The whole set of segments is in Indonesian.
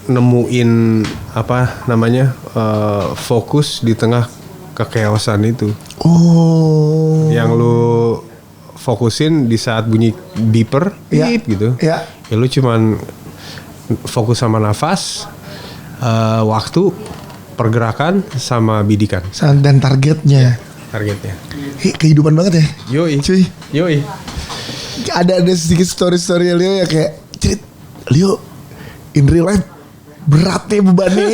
nemuin apa namanya fokus di tengah kekeosan itu. Oh. Yang lu fokusin di saat bunyi beeper, beep gitu. Ya. Ya lu cuman fokus sama nafas, waktu, pergerakan, sama bidikan. Dan targetnya. Targetnya. Kehidupan banget ya. Yoi. Cuy. Yoi. Ada sedikit story-story Leo ya kayak cerit Leo in real life berat nih bebannya.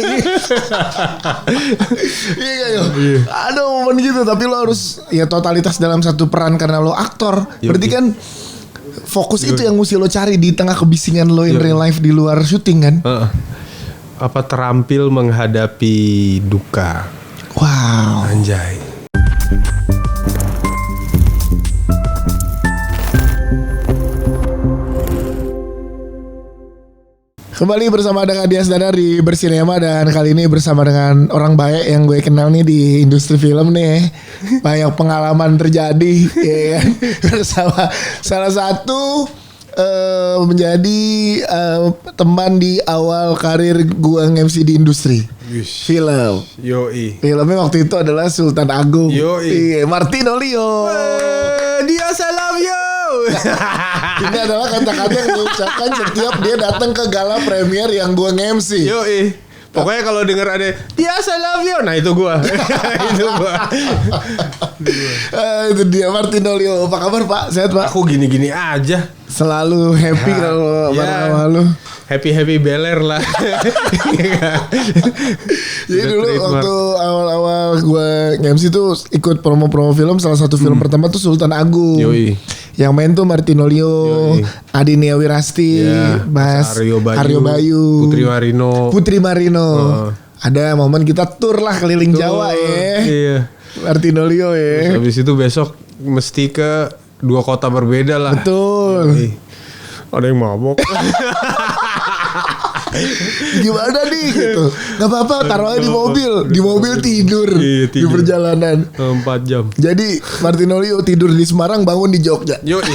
Iya gak yo? Ada momen gitu tapi lo harus ya totalitas dalam satu peran karena lo aktor. Berarti kan fokus itu yang mesti lo cari di tengah kebisingan lo in real life di luar syuting kan. Apa terampil menghadapi duka. Wow. Anjay. Kembali bersama dengan Dias Danar di Bersinema. Dan kali ini bersama dengan orang baik yang gue kenal nih di industri film nih. Banyak pengalaman terjadi ya kan? Bersama salah satu menjadi teman di awal karir gue nge-MC di industri film. Yoi. Filmnya waktu itu adalah Sultan Agung. Yoi. Martino Leo. Dias, I love you. Ini adalah kata-kata yang diucapkan setiap dia datang ke gala premier yang gue nge-MC. Yoi. Pokoknya kalau denger ada Dias, I love you, nah itu gue. Itu gue. Itu dia Martino Leo. Apa kabar Pak? Sehat Pak? Aku gini-gini aja. Selalu happy kalau bareng sama lu. Happy beler lah. Jadi dulu waktu awal-awal gue nge-MC tuh ikut promo-promo film. Salah satu film pertama tuh Sultan Agung. Yoi. Yang main tuh Martino Leo, Adinia Wirasti, Mas Aryo Bayu, Putri Marino. Ada momen kita tur lah keliling Jawa ya. Iya. Martino Leo ya. Terus habis itu besok mesti ke 2 kota berbeda lah. Betul. Ada yang mabok. Gimana nih gitu. Gak apa-apa taruh aja di mobil. Di mobil tidur. Iya, tidur. Di perjalanan 4 jam. Jadi Martino Leo tidur di Semarang, bangun di Jogja. Yoi.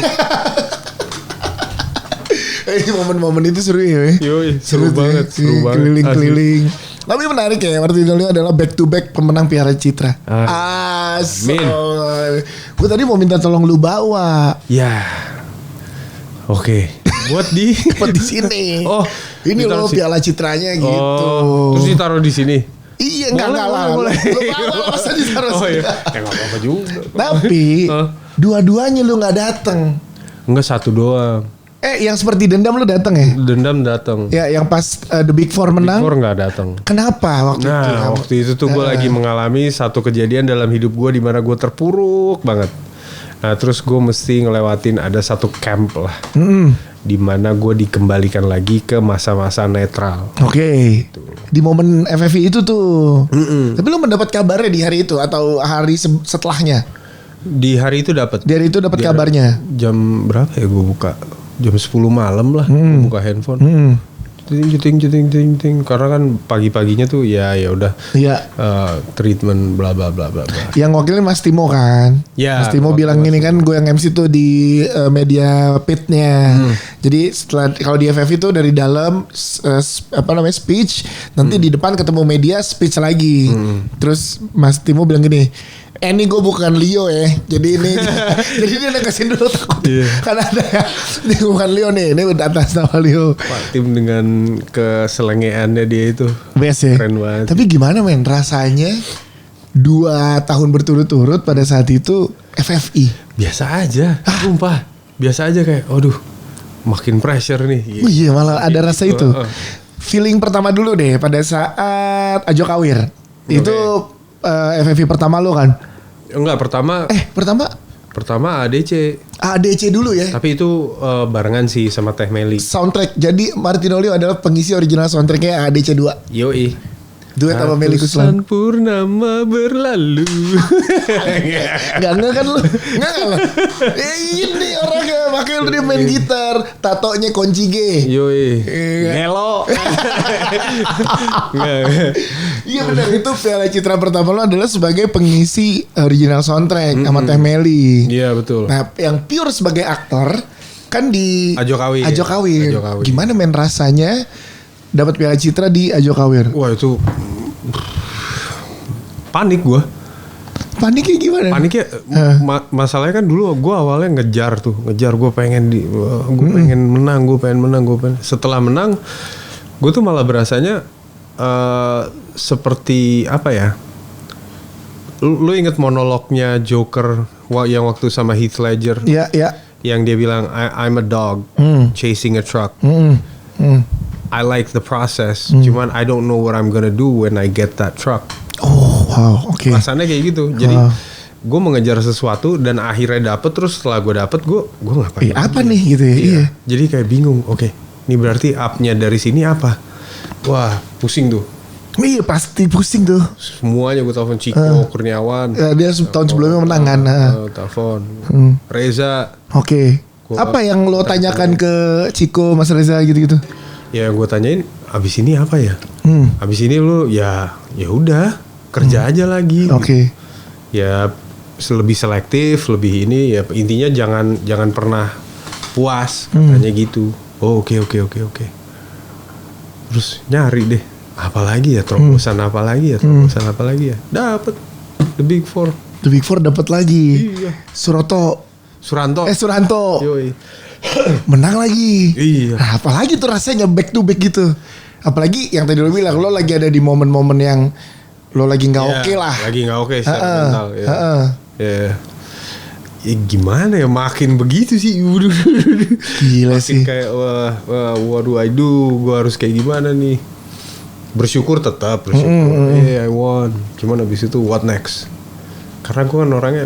Momen-momen itu seru ya. Yoi, seru banget. Keliling-keliling. Tapi menarik ya, Martino Leo adalah back to back pemenang Piala Citra. Amin. Gue tadi mau minta tolong lu bawa. Ya. Oke. Buat di sini. Oh, ini loh Piala Citranya gitu. Oh, terus ditaruh di sini. Iya, enggak lah. Boleh. Lu bawa masa ditaruh sini. Iya. Enggak apa-apa juga. Tapi dua-duanya lu enggak datang. Enggak, satu doang. Yang seperti Dendam lu datang ya? Dendam datang. Ya, yang pas The Big Four menang. Big Four enggak datang. Kenapa waktu itu? Nah, waktu itu tuh gue lagi mengalami satu kejadian dalam hidup gue di mana gue terpuruk banget. Nah, terus gue mesti ngelewatin ada satu camp lah. Di mana gue dikembalikan lagi ke masa-masa netral. Oke. Di momen FFI itu tuh. Tapi lu mendapat kabarnya di hari itu atau hari setelahnya? Di hari itu dapat. Di hari itu dapat kabarnya. Jam berapa ya gue buka? Jam 10 malam lah gue buka handphone. Ting. Karena kan pagi-paginya tuh ya udah. Iya. Treatment bla bla bla bla. Yang wakilnya Mas Timo kan. Ya, Mas Timo bilang gini kan, gue yang MC tuh di media pitnya. Jadi setelah kalau di FF itu dari dalam speech, nanti di depan ketemu media speech lagi. Terus Mas Timo bilang gini, ini gue bukan Leo ya. Jadi ini jadi dia negasin dulu takut. Karena ada ya, ini bukan Leo nih, ini udah atas nama Leo. Pak Tim dengan keselengeannya dia itu best ya. Keren banget. Tapi gimana men rasanya 2 tahun berturut-turut pada saat itu FFI? Biasa aja, sumpah. Biasa aja kayak, aduh, makin pressure nih. Oh iya, malah ada rasa itu. Feeling pertama dulu deh pada saat Ajo Kawir. Itu FFI pertama lo kan? Enggak, Pertama ADC dulu ya. Tapi itu barengan sih sama Teh Meli. Soundtrack. Jadi Martino Leo adalah pengisi original soundtracknya ADC 2. Yoi. Duet sama Meli Guslan. Purnama berlalu. Enggak kan lu? Enggak lah. Ini orangnya makanya dia main gitar, tatonya kunci G. Yoi. Ngelo. Iya benar, itu Piala Citra pertama lo adalah sebagai pengisi original soundtrack sama Teh Meli. Iya betul. Nah, yang pure sebagai aktor kan di Ajo Kawir. Gimana men rasanya dapat Piala Citra di Ajo Kawir. Wah itu panik gue. Paniknya gimana? Paniknya masalahnya kan dulu gue awalnya ngejar gue pengen gue pengen menang. Setelah menang gue tuh malah berasanya seperti apa ya? Lu inget monolognya Joker yang waktu sama Heath Ledger? Iya. Yang dia bilang I'm a dog chasing a truck. I like the process, cuman I don't know what I'm gonna do when I get that truck. Oh wow, oke. Rasanya kayak gitu. Jadi gue mengejar sesuatu dan akhirnya dapet. Terus setelah gue dapet, gue ngapain? Apa nih gitu ya? Iya. Jadi kayak bingung. Oke, ini berarti up-nya dari sini apa? Wah, pusing tuh. Iya pasti pusing tuh. Semuanya gue telepon Chico Kurniawan. Dia tahun sebelumnya menang kan. Telepon Reza. Oke. Apa yang lo tanyakan ke Chico, Mas Reza gitu-gitu? Ya gue tanyain, abis ini apa ya? Abis ini lu ya udah kerja aja lagi. Oke. Ya lebih selektif, lebih ini ya intinya jangan pernah puas katanya gitu. Oh oke. Terus nyari deh, apalagi ya terobosan apa lagi ya? Dapet The Big Four. The Big Four dapat lagi. Iya. Suranto. Yoi. Menang lagi. Iya. Nah, apalagi tuh rasanya back to back gitu. Apalagi yang tadi lo bilang, lo lagi ada di momen-momen yang lo lagi nggak oke lah. Lagi nggak oke secara mental. Ya. Ya gimana ya, makin begitu sih. Gila makin sih. Kayak what do I do? Gue harus kayak gimana nih? Bersyukur. I won. Cuman abis itu what next? Karena gue kan orangnya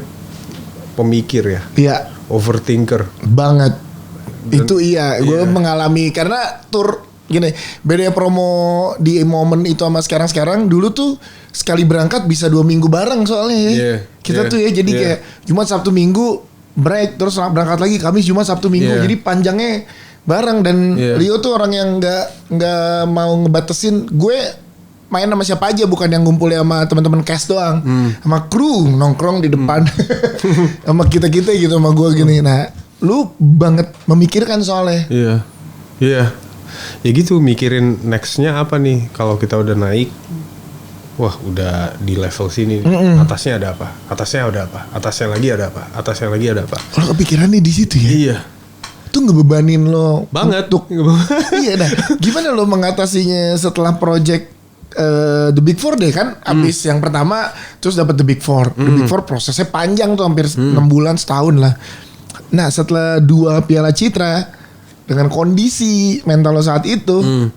pemikir ya. Iya. Overthinker. Banget. Itu iya. Gue mengalami karena gini, beda promo di momen itu sama sekarang. Dulu tuh sekali berangkat bisa 2 minggu bareng soalnya ya. Kita tuh ya jadi kayak Jumat Sabtu Minggu break, terus berangkat lagi Kamis Jumat Sabtu Minggu. Jadi panjangnya bareng. Dan Leo tuh orang yang nggak mau ngebatasin. Gue main sama siapa aja, bukan yang ngumpul sama teman-teman cast doang. Sama kru nongkrong di depan. Sama kita gitu sama gue gini. Nah, lu banget memikirkan soalnya. Iya. Ya gitu, mikirin nextnya apa nih. Kalau kita udah naik, wah udah di level sini nih. Atasnya ada apa? Atasnya lagi ada apa? Kalau kepikiran nih di situ ya. Iya. Itu ngebebanin lo banget. Iya dah. Gimana lo mengatasinya setelah project The Big Four deh kan? Abis yang pertama terus dapat The Big Four. The Big Four prosesnya panjang tuh, hampir 6 bulan, setahun lah. Nah setelah 2 Piala Citra, dengan kondisi mental lo saat itu,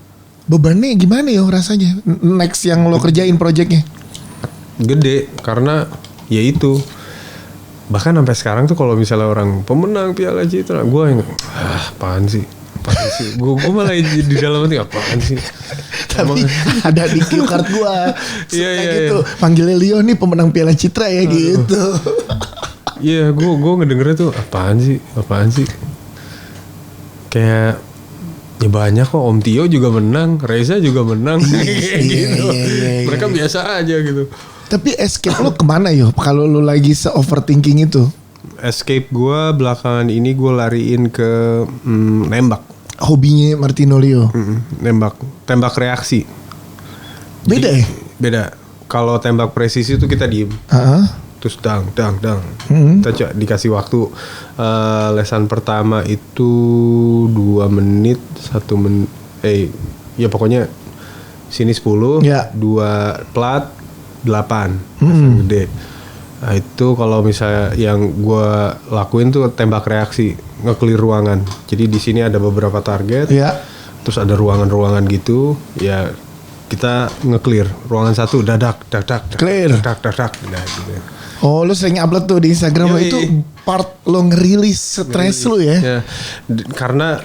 bebannya gimana ya rasanya? Next yang lo kerjain projectnya? Gede, karena ya itu. Bahkan sampai sekarang tuh kalau misalnya orang pemenang Piala Citra, gue yang apaan sih? Gue malah di dalam hati apaan sih? Tapi ada di cue card gue. Iya. Gitu. Panggilnya Leo nih pemenang Piala Citra ya. Gitu. Iya, gue ngedengernya tuh apaan sih? Kayak ya banyak kok, Om Tio juga menang, Reza juga menang, gitu. Mereka biasa aja gitu. Tapi escape lo kemana yo? Kalau lo lagi se-overthinking itu? Escape gue belakangan ini gue lariin ke nembak. Hobinya Martino Leo? Tembak reaksi. Beda ya? Beda. Kalau tembak presisi itu kita diem. Terus dang. Kita dikasih waktu. Lesan pertama itu 2 menit, 1 menit. Ya pokoknya sini 10, 2 plat 8. Lesan gede. Nah itu kalau misalnya yang gue lakuin tuh tembak reaksi, nge-clear ruangan. Jadi di sini ada beberapa target. Terus ada ruangan-ruangan gitu. Ya kita nge-clear. Ruangan 1 dadak. Clear. Dadak. Nah gitu. Oh, lu sering upload tuh di Instagram lo, itu part lo ngerilis stres lu ya? Karena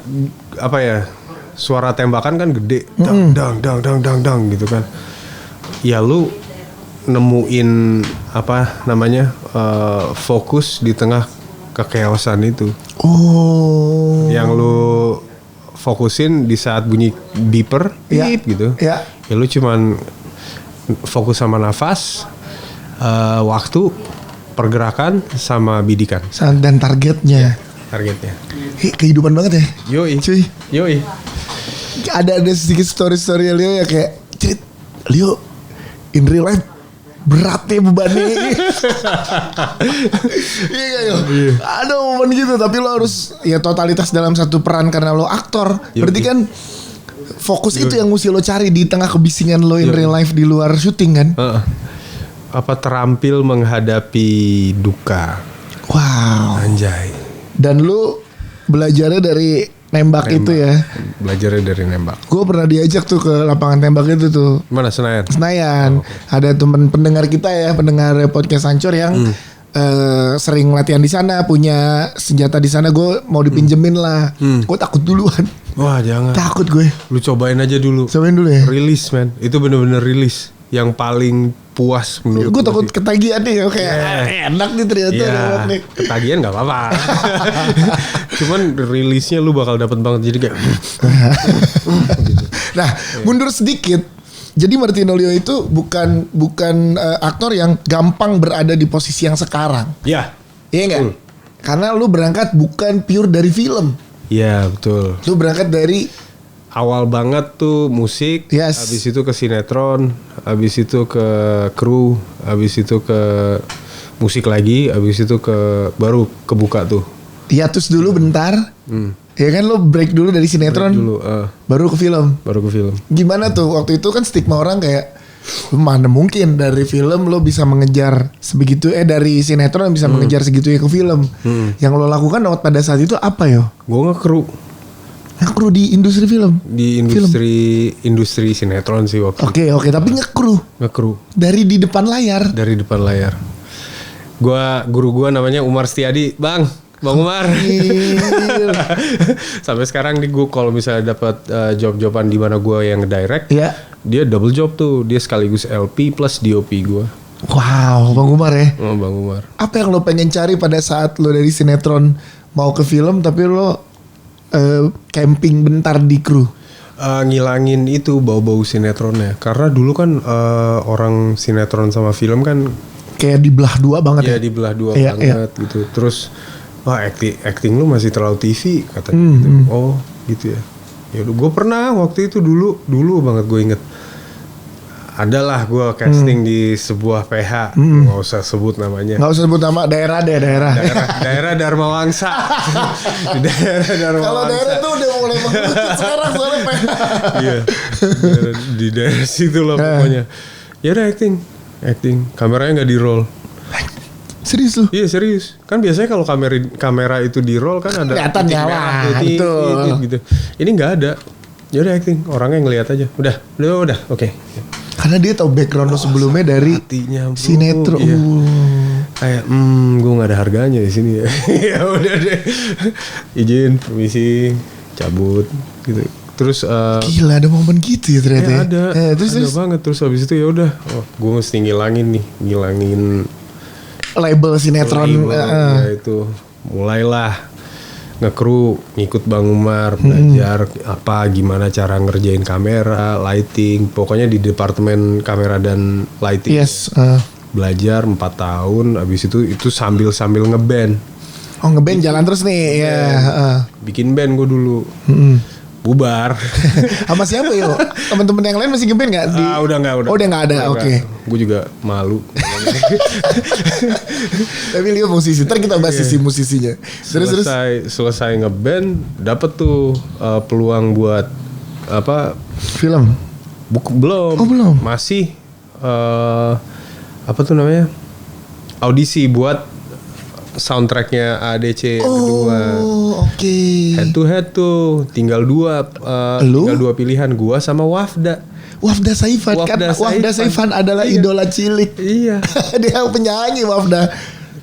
apa ya, suara tembakan kan gede, dang gitu kan. Ya lu nemuin apa namanya fokus di tengah kekeosan itu. Oh. Yang lu fokusin di saat bunyi beeper, beep gitu. Ya lu cuman fokus sama nafas. Waktu, pergerakan, sama bidikan. Dan targetnya. Targetnya. Kehidupan banget ya. Yoi. Cuy. Yoi. ada sedikit story Leo ya kayak cerit Leo in real life beratnya bebannya. Iya gak yo? Ada momen gitu tapi lo harus ya totalitas dalam satu peran karena lo aktor. Berarti kan fokus itu yang mesti lo cari di tengah kebisingan lo in real life di luar syuting kan. Apa terampil menghadapi duka. Wow. Anjay. Dan lu belajarnya dari nembak itu ya. Belajarnya dari nembak. Gue pernah diajak tuh ke lapangan tembak itu tuh. Mana Senayan? Senayan. Ada teman pendengar kita ya, pendengar podcast Ancur yang sering latihan di sana, punya senjata di sana. Gue mau dipinjemin lah. Gue takut duluan. Wah jangan. Takut gue. Lu cobain aja dulu. Cobain dulu ya. Rilis man. Itu bener-bener rilis. Yang paling puas menurut gue. Takut ketagihan nih. Kayak enak nih ternyata. Iya. Ketagihan gak apa-apa. Cuman rilisnya lu bakal dapet banget. Jadi kayak gitu. Nah mundur sedikit. Jadi Martino Leo itu bukan aktor yang gampang berada di posisi yang sekarang. Iya. Iya gak? Karena lu berangkat bukan pure dari film. Iya betul. Lu berangkat dari awal banget tuh musik, habis itu ke sinetron, habis itu ke kru, habis itu ke musik lagi, habis itu ke baru kebuka tuh. Hiatus dulu bentar. Ya kan lo break dulu dari sinetron. Dulu, baru ke film. Baru ke film. Gimana tuh waktu itu kan stigma orang kayak mana mungkin dari film lo bisa mengejar sebegitu dari sinetron bisa mengejar segitu ya ke film. Yang lo lakukan pada saat itu apa yo? Gue nge-kru. Ngekru di industri film? Di industri sinetron sih waktu itu. Oke, tapi ngekru. Dari di depan layar. Dari depan layar. Guru gua namanya Umar Setiadi, Bang Umar. Sampai sekarang nih gue kalau misalnya dapat job-joban di mana gue yang ngedirect, dia double job tuh, dia sekaligus LP plus DOP gue. Wow, Bang Umar ya. Oh, Bang Umar. Apa yang lo pengen cari pada saat lo dari sinetron mau ke film tapi lo camping bentar di kru? Ngilangin itu bau-bau sinetronnya. Karena dulu kan orang sinetron sama film kan kayak dibelah dua banget ya. Iya dibelah dua banget gitu. Terus wah acting lu masih terlalu TV katanya gitu. Oh gitu ya. Ya udah gue pernah waktu itu dulu banget gue inget. Adalah gue casting di sebuah PH, nggak usah sebut namanya. Nggak usah sebut nama, daerah. Daerah Dharma Wangsa. Di daerah Dharma Kalau Wangsa. daerah tuh udah mulai mengerucut sekarang soalnya PH. Iya, di daerah situ lah pokoknya. Ya udah acting, kameranya nggak di roll. Serius lu? Iya serius. Kan biasanya kalau kamera itu di roll kan ada kelihatan nyala gitu. Ini nggak ada. Ya udah acting, orangnya ngelihat aja. Udah, oke. Karena dia tahu background lo sebelumnya dari sinetron. Iya. Kayak gue nggak ada harganya di sini ya. Ya udah deh. Izin, permisi, cabut gitu. Terus gila ada momen gitu ya ternyata. Ya, ada. Terus Banget. Terus habis itu ya udah, gue mesti ngilangin label sinetron. Ya itu mulailah ngekru, ngikut Bang Umar, belajar gimana cara ngerjain kamera, lighting, pokoknya di departemen kamera dan lighting. Yes. Belajar 4 tahun, abis itu sambil ngeband. Oh ngeband jalan terus nih, ya. Bikin band gue dulu. Bubar. Sama siapa yo? Teman-teman yang lain masih ngeband nggak? Udah nggak. Oh udah nggak ada, oke. Gue juga malu. Tapi Leo musisi, ntar kita bahas sisi musisinya. Selesai ngeband, dapet tuh peluang buat film. Belum. Oh belum. Masih apa tuh namanya? Audisi buat soundtracknya ADC kedua. Oke. Head to head tuh tinggal dua pilihan, gua sama Wafda. Wafda Saifan kan. Wafda Saifan adalah idola cilik. Iya. Dia penyanyi Wafda.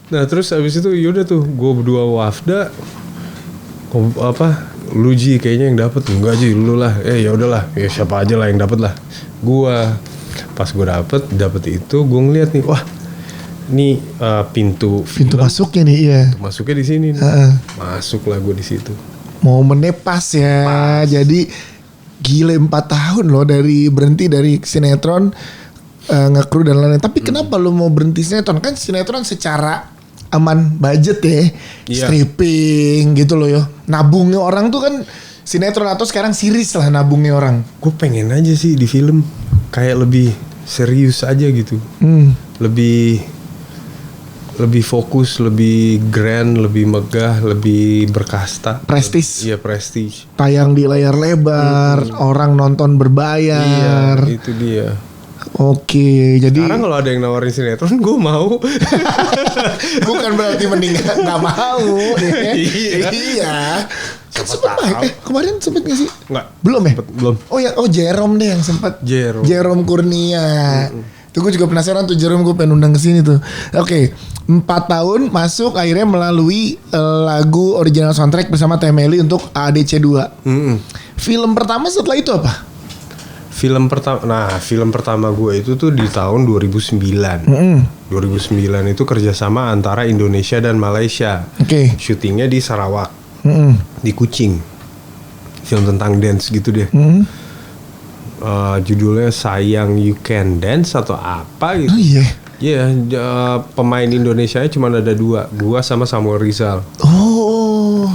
Nah terus abis itu yaudah tuh gue berdua Wafda. Lu Ji kayaknya yang dapet. Enggak Ji, lu lah. Ya udahlah, ya siapa aja lah yang dapet lah. Gua pas gue dapet itu gue ngeliat nih, wah ini pintu masuknya nih, iya. Masuknya di sini nih. Masuklah gue di situ. Momennya pas ya. Pas. Jadi gile 4 tahun loh berhenti dari sinetron, ngekru dan lain-lain. Tapi kenapa lo mau berhenti sinetron? Kan sinetron secara aman budget ya, stripping gitu loh yo. Nabungnya orang tuh kan sinetron atau sekarang series lah nabungnya orang. Gue pengen aja sih di film kayak lebih serius aja gitu. Lebih fokus, lebih grand, lebih megah, lebih berkasta. Prestis. Iya, prestige. Tayang di layar lebar, orang nonton berbayar. Iya, itu dia. Oke, jadi Sekarang kalau ada yang nawarin sinetron, gue mau. bukan berarti mending nggak mau. Ya. Iya. Kan sempet main. Kemarin sempet nggak sih? Nggak. Belum ya? Belum. Oh ya, Jerome deh yang sempat. Jerome Kurnia. Tuh gue juga penasaran tuh Jerome, gue pengen undang ke sini tuh. Oke, 4 tahun masuk akhirnya melalui lagu original soundtrack bersama Temeli untuk AADC 2. Film pertama setelah itu apa? Film pertama gue itu tuh di tahun 2009. 2009 itu kerjasama antara Indonesia dan Malaysia. Oke. Syutingnya di Sarawak, di Kuching. Film tentang dance gitu deh. Judulnya Sayang You Can Dance atau apa gitu. Oh iya. Iya, pemain Indonesianya cuma ada 2, gua sama Samuel Rizal. Oh.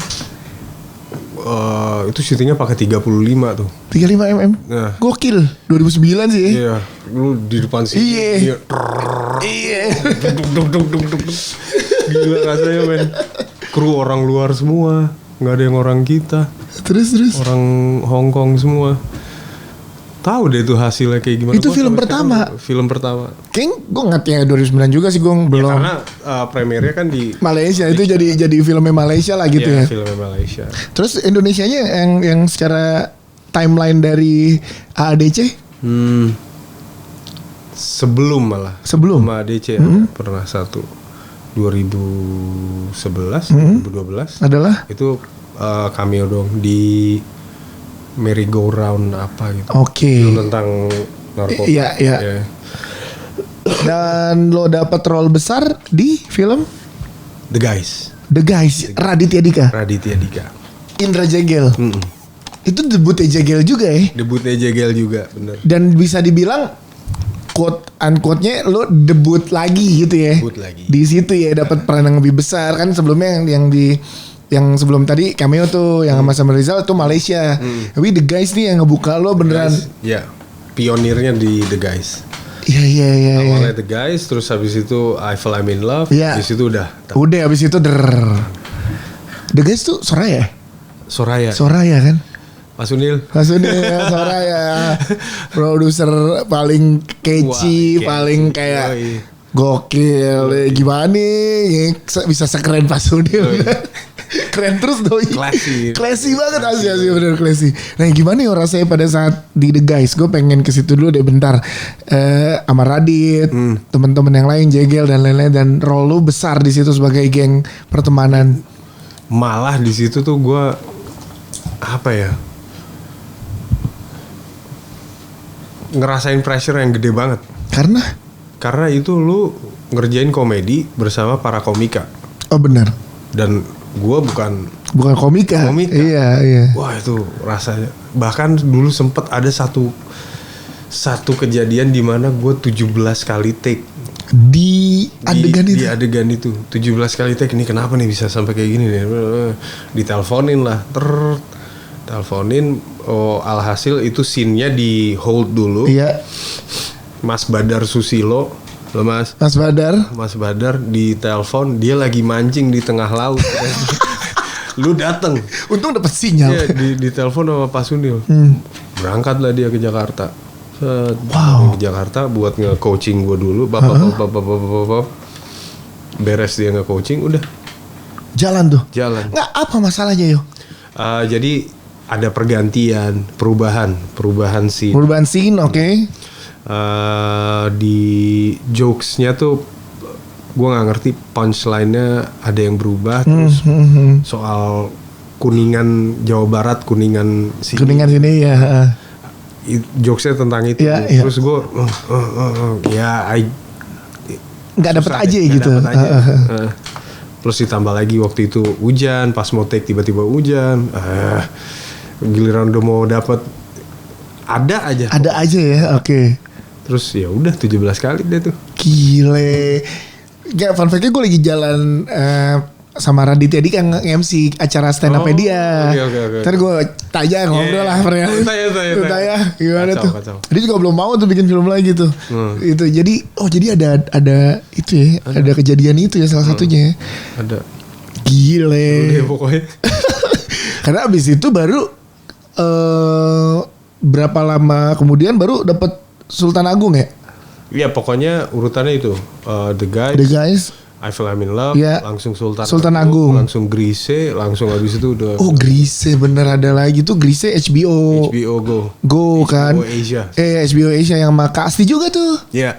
Itu syutingnya pakai 35 tuh. 35 mm. Nah. Gokil. 2009 sih. Iya, lu di depan sini. Iya. Iya. Duk. Gila rasanya, men. Kru orang luar semua, nggak ada yang orang kita. Terus. Orang Hong Kong semua. Tahu deh itu hasilnya kayak gimana. Itu film pertama. Film pertama. Kayaknya gue nggak ya 2009 juga sih, gue belum. Ya, karena premiernya kan di Malaysia itu jadi filmnya Malaysia lah gitu ya. Filmnya Malaysia. Terus Indonesianya yang secara timeline dari AADC? Sebelum malah. Sebelum. Sama ADC pernah satu 2011, 2012. Adalah? Itu cameo dong di Merry Go Round apa gitu. Oke. Film tentang narkoba. Iya. Dan lo dapet role besar di film The Guys. Raditya Dika. Indra Jegel. Itu debutnya Jegel juga ya. Debutnya Jegel juga, bener. Dan bisa dibilang quote unquote-nya lo debut lagi gitu ya. Debut lagi. Di situ ya dapat peran yang lebih besar kan, sebelumnya yang sebelum tadi cameo tuh yang sama Samuel Rizal itu Malaysia. Tapi The Guys nih yang ngebuka lo beneran. Ya, pionirnya di The Guys. Iya. Awalnya The Guys, terus habis itu I Fell I'm in Love. Iya. Habis itu udah Habis itu The Guys tuh Soraya kan? Pak Sunil. Soraya. Produser paling catchy, paling kayak gokil. Gimana nih bisa sekeren Pak Sunil? Keren terus doi. Classy banget asli bener classy. Nah gimana ya rasanya pada saat di The Guys? Gue pengen ke situ dulu deh bentar. Sama Radit, teman-teman yang lain, Jegel dan lain-lain, dan role lu besar di situ sebagai geng pertemanan. Malah di situ tuh gue ngerasain pressure yang gede banget. Karena itu lu ngerjain komedi bersama para komika. Oh benar. Dan gue bukan komika. Iya. Wah itu rasanya. Bahkan dulu sempet ada satu kejadian di mana gue 17 kali take di adegan itu. Di adegan itu 17 kali take. Ini kenapa nih bisa sampai kayak gini nih? Diteleponin lah. Alhasil itu scene-nya di hold dulu. Iya. Mas Badar Susilo. Loh Mas Badar di telepon, dia lagi mancing di tengah laut. Lu dateng. Untung dapet sinyal. Iya, di telepon sama Pak Sunil. Berangkatlah dia ke Jakarta. Wow. Ke Jakarta buat nge-coaching gue dulu. Beres dia nge-coaching, udah. Jalan. Nggak, apa masalahnya yo? Jadi ada pergantian, perubahan scene. Perubahan scene, oke. Di jokesnya tuh gue nggak ngerti punchline-nya ada yang berubah. Terus soal Kuningan Jawa Barat, Kuningan sini ya. Jokesnya tentang itu. Ya. Terus gue nggak dapet aja gitu. Terus ditambah lagi waktu itu hujan, pas mau take tiba-tiba hujan. Giliran udah mau dapet ada aja ya, oke. Terus ya udah 17 kali deh tuh. Gile. Gak, fun fact-nya gue lagi jalan sama Raditya Dika nge-MC acara stand up dia. Oke. Ntar gue tanya ngobrol lah tanya gimana Kacau, tuh. kacau. Dia juga belum mau tuh bikin film lagi tuh. Itu jadi ada itu ya, ada kejadian itu ya salah satunya. Ada. Gile. Udah pokoknya. Karena abis itu baru berapa lama kemudian baru dapat Sultan Agung ya? Iya pokoknya urutannya itu The Guys, I Feel I'm in Love, ya. langsung Sultan Agung, langsung Grise, langsung habis itu udah. Oh Grise bener ada lagi tuh Grise HBO Go kan? HBO Asia. HBO Asia yang sama Kasti juga tuh. Iya.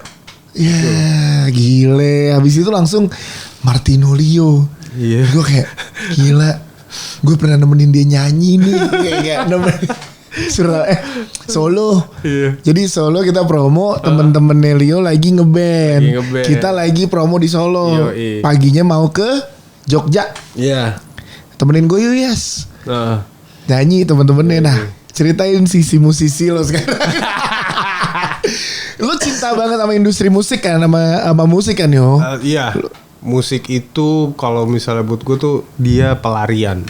Ya gile. Habis itu langsung Martino Leo. Iya. Gue kayak gila. Gue pernah nemenin dia nyanyi nih. Kayak nemenin Solo. Iya. Jadi Solo kita promo, temen-temen Leo lagi ngeband. Kita lagi promo di Solo. Yoi. Paginya mau ke Jogja. Iya. Temenin gue yuk Yas. Nah. Nyanyi temen-temennya. Nah, ceritain sisi musisi lo sekarang. Lo cinta banget sama industri musik kan, sama musik kan yo. Iya. Musik itu kalau misalnya buat gue tuh dia pelarian.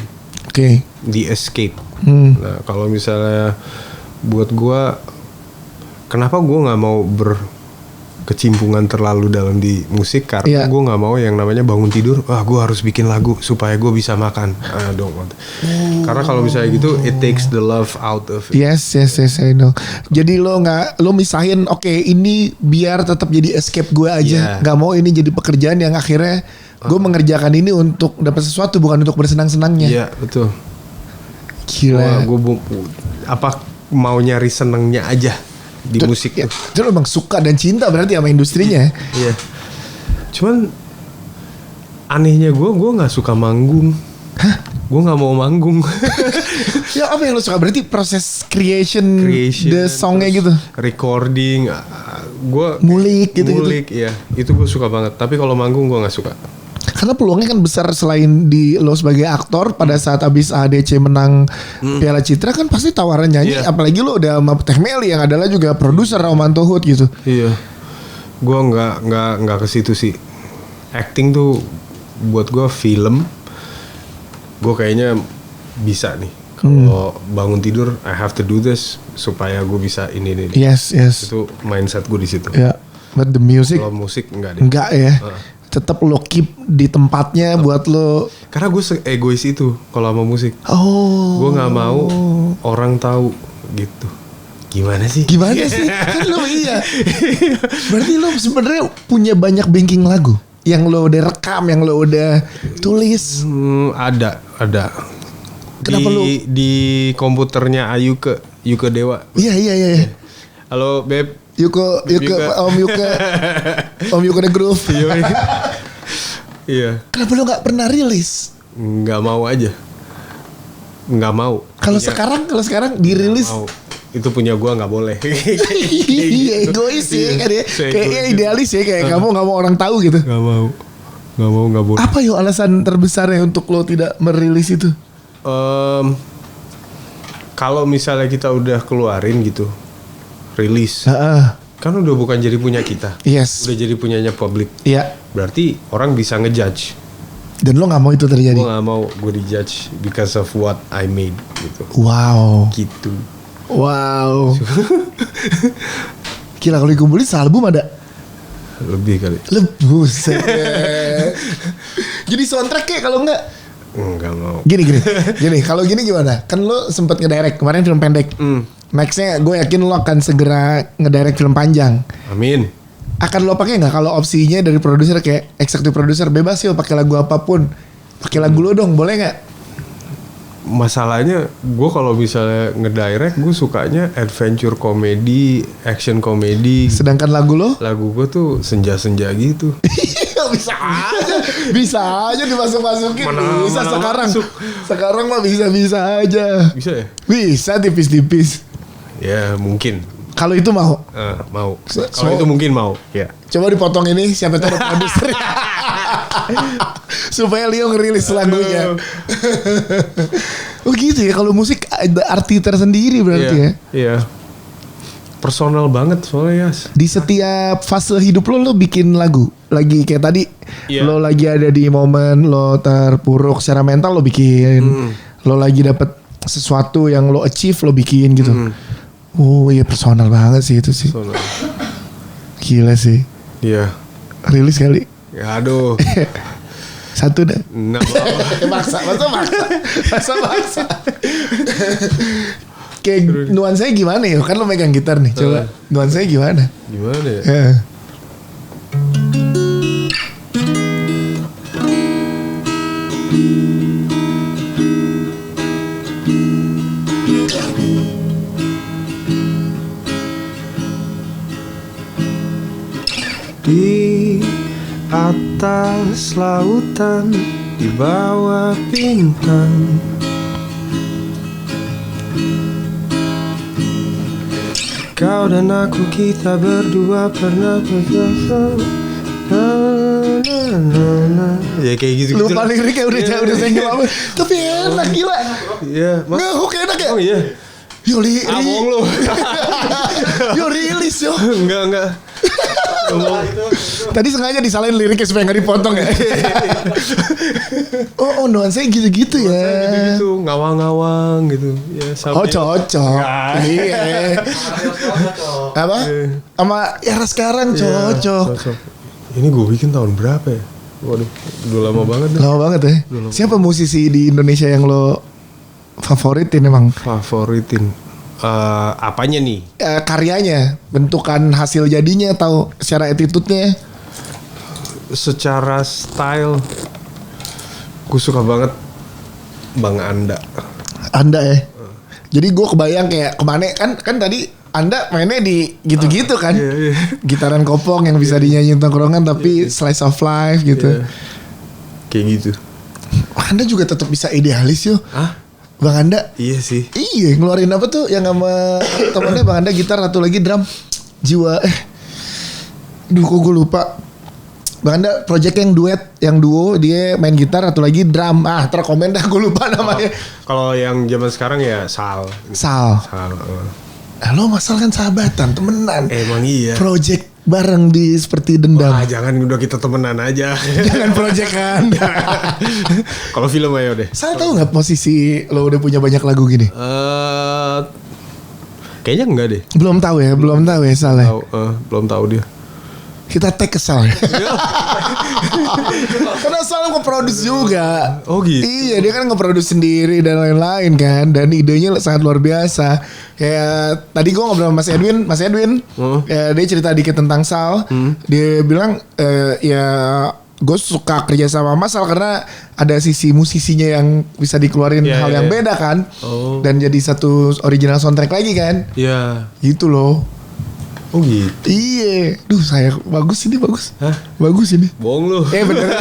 Oke. Di escape. Nah kalau misalnya buat gue, kenapa gue nggak mau berkecimpungan terlalu dalam di musik, karena gue nggak mau yang namanya bangun tidur, gue harus bikin lagu supaya gue bisa makan. Karena kalau misalnya gitu, it takes the love out of it. Yes, I know. Jadi lo misahin, oke, ini biar tetap jadi escape gue aja, nggak mau ini jadi pekerjaan yang akhirnya gue mengerjakan ini untuk dapat sesuatu, bukan untuk bersenang-senangnya. Iya betul. Gila. Gue mau nyari senengnya aja di musik tuh. Jadi lo emang suka dan cinta berarti sama industrinya. Iya. Cuman anehnya gue nggak suka manggung. Hah? Gue nggak mau manggung. Ya apa yang lo suka? Berarti proses creation the songnya gitu. Recording, gue ngulik gitu. Iya. Itu gue suka banget. Tapi kalau manggung gue nggak suka. Karena peluangnya kan besar, selain di lo sebagai aktor pada saat abis ADC menang Piala Citra kan pasti tawaran nyanyi, apalagi lo udah sama Teh Meli yang adalah juga produser Romanto Hood gitu. Iya, gue nggak ke situ sih. Acting tuh buat gue film, gue kayaknya bisa nih. Kalau bangun tidur, I have to do this supaya gue bisa ini. Yes. Itu mindset gue di situ. Ya, but the music. Kalau musik enggak deh. Enggak ya. Tetap lo keep di tempatnya buat lo. Karena gue egois itu kalau sama musik. Gue nggak mau orang tahu gitu. Gimana sih? Kan lo iya. Berarti lo sebenarnya punya banyak banking lagu yang lo udah rekam, yang lo udah tulis. Ada. Kenapa di komputernya Yuke Dewa. Iya. Halo Beb. Yuko Om Yuko The Groove. Iya. Kenapa lo nggak pernah rilis? Nggak mau aja. Nggak mau. Kalau sekarang dirilis. Itu punya gua nggak boleh. Iya, egois sih kan ya. Kayaknya idealis ya, kayak kamu nggak mau orang tahu gitu. Nggak mau, nggak boleh. Apa yo alasan terbesarnya untuk lo tidak merilis itu? Kalau misalnya kita udah keluarin gitu, rilis, kan udah bukan jadi punya kita. Yes. Udah jadi punyanya publik. Iya. Berarti orang bisa ngejudge. Dan lo nggak mau itu terjadi? Gue nggak mau gue dijudge because of what I made gitu. Wow. Gitu. Wow. Gila, kalau dikumpulin sealbum ada? Lebih kali. Buset. Jadi soundtrack kayak kalau enggak? Enggak mau. Gini. Kalau gini gimana? Kan lo sempet ngedirect kemarin film pendek. Nextnya gue yakin lo akan segera ngedirect film panjang. Amin. Akan lo pakai nggak kalau opsinya dari produser kayak executive producer bebas sih lo pakai lagu apapun, pakai lagu lo dong, boleh nggak? Masalahnya gue kalau misalnya ngedirect gue sukanya adventure comedy, action comedy. Sedangkan lagu gue tuh senja-senja gitu. bisa aja dimasuk-masukin. Bisa sekarang. Sekarang mah bisa aja. Bisa ya? Bisa tipis-tipis. Ya mungkin. Kalau itu mau? Mau. Kalau itu mungkin mau. Ya. Coba dipotong ini, siapa tahu produser. Supaya Leo ngerilis lagunya. Oh gitu ya, kalau musik ada arti tersendiri berarti ya. Iya. Personal banget soalnya, Yas. Di setiap fase hidup lo bikin lagu lagi kayak tadi, Iya. lo lagi ada di momen lo terpuruk secara mental lo bikin, lo lagi dapet sesuatu yang lo achieve lo bikin gitu. Oh iya personal banget sih itu sih. Soalnya. Gila sih. Iya. Rilis kali. Ya aduh. Satu dah. Nah, Maksa. Kayak nuansanya gimana ya? Kan lo megang gitar nih. Coba nuansanya gimana? gimana ya? Di atas lautan, di bawah bintang, kau dan aku kita berdua pernah bersama. Ya kayak gitu. Lupa liriknya udah senggol apa. Tapi enak gila. Iya, Nggak, hook enak ya? Oh iya. Yo Bohong lu. Yo rilis yo. Enggak. Tadi sengaja disalahin liriknya supaya nggak dipotong ya. oh nuansanya gitu-gitu ya. Gitu, ngawang-ngawang gitu. Ya, Oh cocok. Iya. Apa? Sama era sekarang cocok. Ini gue bikin tahun berapa ya? Waduh, udah lama banget deh. Lama banget ya. Siapa musisi di Indonesia yang lo favoritin emang? Favoritin. Apanya nih? Karyanya, bentukan hasil jadinya atau secara attitude-nya? Secara style, gue suka banget Bang Anda. Anda ya. Jadi gue kebayang kayak kemana kan tadi Anda mainnya di gitu-gitu kan. Iya. Gitaran kopong yang bisa dinyanyiin tongkrongan tapi slice of life gitu. Iya. Kayak gitu. Anda juga tetap bisa idealis yo. Hah? Bang Anda. Iya sih. Iya ngeluarin apa tuh yang sama temennya Bang Anda gitar satu lagi drum. Jiwa Duh kok gue lupa. Bang Anda project yang duet, yang duo dia main gitar satu lagi drum. Terkomen dah gue lupa namanya. Kalau yang zaman sekarang ya Sal. Sal. Lo masal kan sahabatan, temenan. Emang iya. Project bareng di seperti dendam. Wah, jangan udah kita temenan aja. Jangan project kan. Kalau film ayo deh. Sal tahu nggak posisi lo udah punya banyak lagu gini? Kayaknya enggak deh. Belum tahu ya Sal ya. Belum tahu dia. Kita tag ke Sal. Karena Sal nge-produce juga. Oh gitu. Iya dia kan nge-produce sendiri dan lain-lain kan. Dan idenya sangat luar biasa. Kayak tadi gue ngobrol sama Mas Edwin. Ya, dia cerita dikit tentang Sal. Dia bilang ya gue suka kerja sama Mas Sal karena ada sisi musisinya yang bisa dikeluarin hal yang beda kan. Dan jadi satu original soundtrack lagi kan. Iya. Gitu loh. Oh gitu. Iya. Saya bagus ini bagus. Hah? Bagus ini. Bohong lu. Beneran.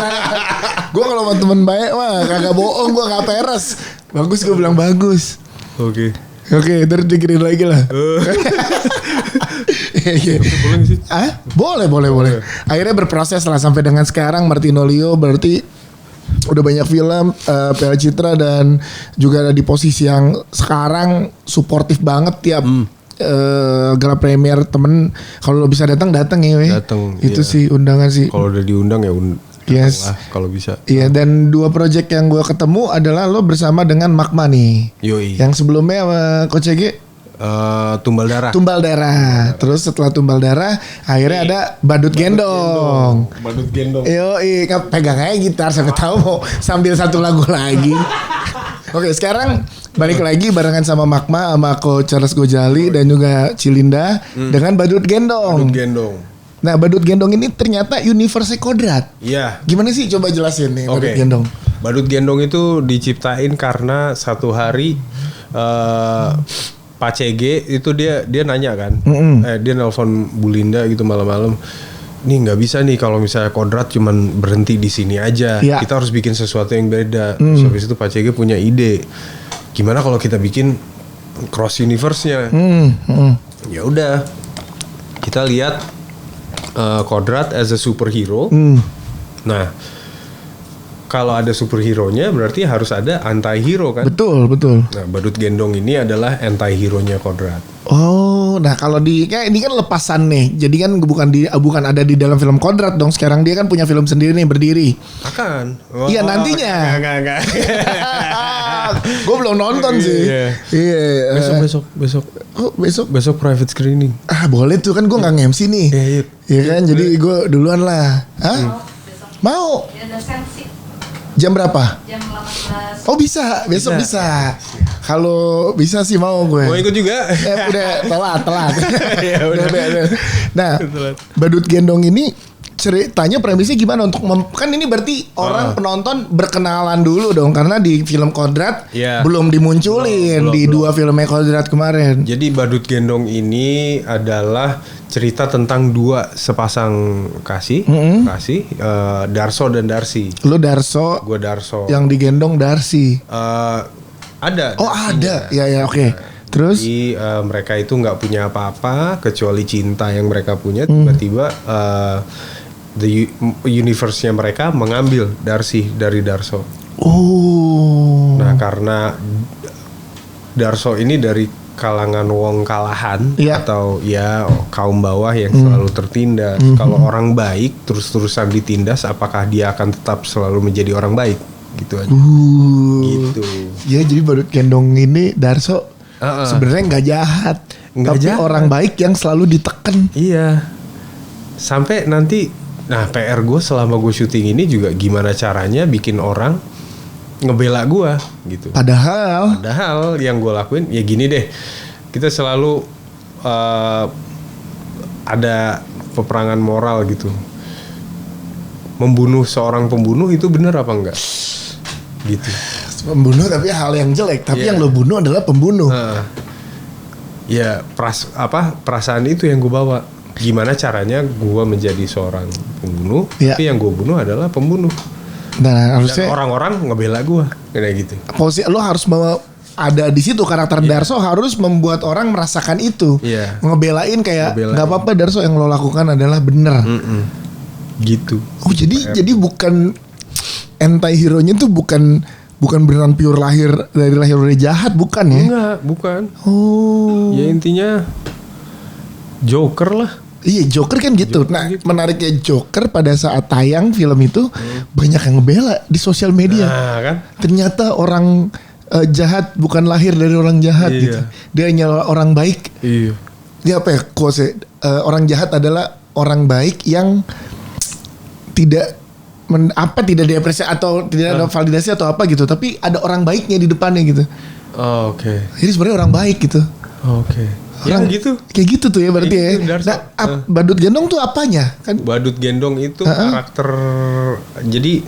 Gue kalau sama temen baik mah kagak bohong, gue gak peres. Bagus gue bilang bagus. Oke. Terus dikirim lagi lah. Boleh sih? Boleh. Akhirnya berproses lah sampai dengan sekarang. Martino Leo berarti udah banyak film, Piala Citra, dan juga ada di posisi yang sekarang suportif banget tiap gala premier temen. Kalau lo bisa datang ya weh. Datang. Itu iya. sih undangan sih. Kalau udah diundang ya Yes. lah, kalau bisa. Iya, dan 2 project yang gue ketemu adalah lo bersama dengan Magma nih. Yoi. Yang sebelumnya sama Coach Ege Tumbal Darah. Terus setelah Tumbal Darah akhirnya ada Badut Gendong. Badut Gendong. Yoi, pegang aja gitar sampai tahu mau sambil satu lagu lagi. Oke, sekarang balik lagi barengan sama Magma, sama Coach Charles Gojali dan juga Cilinda dengan Badut Gendong. Badut Gendong. Nah, Badut Gendong ini ternyata universe kodrat. Iya. Gimana sih, coba jelasin nih Badut Gendong. Badut Gendong itu diciptain karena satu hari Pak CG itu dia nanya kan. Dia nelpon Bu Linda gitu malam-malam. Nih nggak bisa nih kalau misalnya kodrat cuman berhenti di sini aja. Ya. Kita harus bikin sesuatu yang beda. Terus habis itu Pak CG punya ide. Gimana kalau kita bikin cross universe-nya? Ya udah. Kita lihat kodrat as a superhero. Nah, kalau ada superhero-nya berarti harus ada anti-hero kan? Betul. Nah, Badut Gendong ini adalah anti-hero-nya kodrat. Oh, Oh, nah kalau di kayak ini kan lepasan nih. Jadi kan bukan ada di dalam film Kodrat dong. Sekarang dia kan punya film sendiri nih berdiri. Akan. Iya, nantinya. Enggak. Gue belum nonton sih. Iya. Besok. Oh, besok. Besok private screening. Ah, boleh tuh kan gue nggak nge-MC nih. Iya kan, jadi gue duluan lah. Hah? Mau? Ya ada sensi. Jam berapa? Jam 18. Oh bisa, besok bisa. Kalau bisa sih mau gue. Mau ikut juga? Udah telat. Ya udah. Nah, Badut Gendong ini ceritanya premisnya gimana untuk kan ini berarti orang penonton berkenalan dulu dong karena di film Kodrat belum dimunculin di dua filmnya Kodrat kemarin. Jadi Badut Gendong ini adalah cerita tentang dua sepasang kasih, Darso dan Darsi. Lu Darso, Gue Darso. yang digendong Darsi. Ada. Oh ada, ya oke. Terus? Jadi mereka itu nggak punya apa-apa kecuali cinta yang mereka punya. Tiba-tiba the universe-nya mereka mengambil Darsi dari Darso. Oh. Nah karena Darso ini dari kalangan wong kalahan atau ya kaum bawah yang selalu tertindas. Kalau orang baik terus-terusan ditindas, apakah dia akan tetap selalu menjadi orang baik? Gitu aja. Gitu. Ya jadi Badut Gendong ini Darso sebenarnya nggak jahat, tapi orang baik yang selalu diteken. Iya. Sampai nanti, nah PR gue selama gue syuting ini juga gimana caranya bikin orang ngebela gue gitu. Padahal yang gue lakuin ya gini deh, kita selalu ada peperangan moral gitu. Membunuh seorang pembunuh itu benar apa enggak? Gitu. Pembunuh tapi hal yang jelek, tapi yang lo bunuh adalah pembunuh. Ya perasaan itu yang gue bawa. Gimana caranya gue menjadi seorang pembunuh, tapi yang gue bunuh adalah pembunuh. Nah, harusnya dan orang-orang ngebela gue kayak gitu. Posisi lo harus ada di situ karakter Darso harus membuat orang merasakan itu. Ngebelain kayak nggak apa-apa Darso yang lo lakukan adalah benar. Gitu. Oh jadi bukan anti-hero-nya tuh bukan beneran pure lahir dari jahat, bukan ya? Enggak, bukan. Oh. Ya intinya Joker lah. Iya Joker kan gitu. Nah menariknya Joker pada saat tayang film itu banyak yang ngebela di sosial media. Nah kan. Ternyata orang jahat bukan lahir dari orang jahat gitu. Dia hanya orang baik. Iya. Dia apa ya quote orang jahat adalah orang baik yang tidak depresi atau tidak ada validasi atau apa gitu, tapi ada orang baiknya di depannya gitu. Oh, oke. Jadi sebenarnya orang baik gitu. Oke. Orang gitu. Kayak gitu tuh ya berarti ya. Nah, Badut Gendong tuh apanya? Kan Badut Gendong itu karakter. Jadi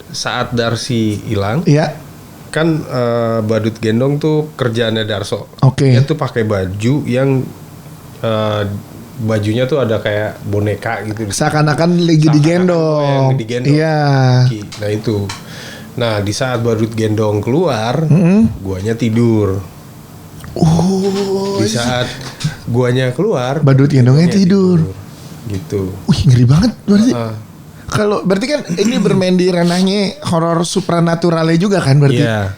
saat Darsi hilang, kan Badut Gendong tuh kerjaannya Darso. Dia tuh pakai baju yang bajunya tuh ada kayak boneka gitu. Seakan-akan lagi digendong. Iya. Nah itu. Nah di saat Badut Gendong keluar, guanya tidur. Di saat guanya keluar, Badut Gendongnya tidur. Gitu. Wih ngeri banget berarti. Kalau berarti kan ini bermain di ranahnya horor supranaturalnya juga kan berarti. Iya.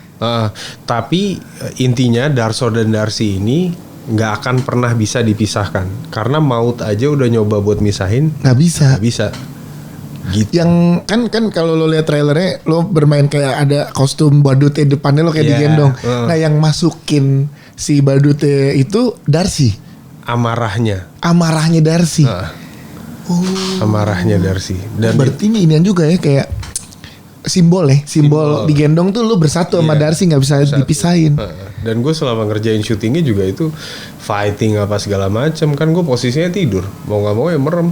Tapi intinya Darso dan Darsi ini nggak akan pernah bisa dipisahkan karena maut aja udah nyoba buat misahin nggak bisa gitu. Yang kan kalau lo lihat trailernya lo bermain kayak ada kostum badutnya depannya lo kayak digendong. Nah yang masukin si badutnya itu Darsi, amarahnya Darsi. Amarahnya Darsi. Dan berarti ini juga ya kayak simbol digendong tuh lo bersatu sama Darsi, nggak bisa dipisahin. Dan gue selama ngerjain syutingnya juga itu fighting apa segala macam kan, gue posisinya tidur, mau nggak mau ya merem.